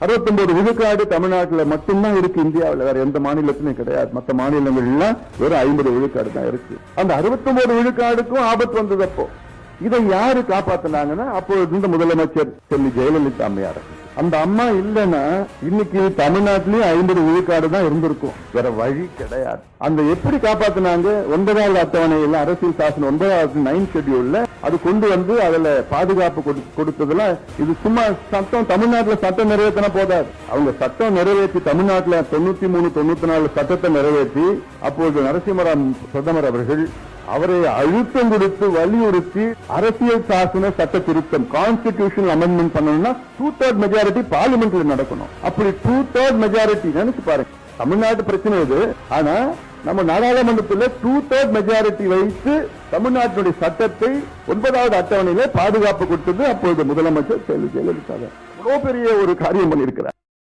69 விழுக்காடு தமிழ்நாட்டில் மட்டும்தான் இருக்கு. இந்தியாவில் வேற எந்த மாநிலத்திலும் கிடையாது. மற்ற மாநிலங்கள்லாம் வெறும் 50 விழுக்காடு தான் இருக்கு. அந்த 69 விழுக்காடுக்கும் ஆபத்து வந்தது. அப்போ இதை யாரு காப்பாத்தினாங்கன்னா அப்போ இருந்த முதலமைச்சர் செல்வி ஜெயலலிதா அம்மையார். அந்த அம்மா இல்லைன்னா இன்னைக்கு தமிழ்நாட்டிலேயே 50 விழுக்காடு தான் இருந்திருக்கும். வேற வழி கிடையாது. அந்த எப்படி காப்பாத்தினாங்க? 9வது அட்டவணையில் அரசியல் சாசனம் 9வது 9th ஷெட்யூல்ல அது கொண்டு வந்து அதுல பாதுகாப்பு கொடுத்ததுல இது சும்மா சட்டம். தமிழ்நாட்டில் சட்டம் நிறைவேற்றினா போதாது. அவங்க சட்டம் நிறைவேற்றி தமிழ்நாட்டில் 93, 94 சட்டத்தை நிறைவேற்றி அப்போது நரசிம்மராவ் பிரதமர் அவர்கள் அவரை அழுத்தம் கொடுத்து வலியுறுத்தி அரசியல் சாசன சட்ட திருத்தம் கான்ஸ்டிடியூஷனல் அமெண்ட்மெண்ட் பண்ணணும்னா 2/3 மெஜாரிட்டி பார்லிமெண்ட்ல நடக்கணும். அப்படி 2/3 மெஜாரிட்டி நினைச்சு பாருங்க. தமிழ்நாட்டு பிரச்சனை இது. ஆனா நம்ம நாடாளுமன்றத்தில் 2/3 மெஜாரிட்டி வைத்து தமிழ்நாட்டினுடைய சட்டத்தை 9வது அட்டவணையில பாதுகாப்பு கொடுத்தது அப்போது முதலமைச்சர் செல்வி ஜெயலலிதா. அவ்வளவு பெரிய ஒரு காரியம் பண்ணியிருக்கிறார்.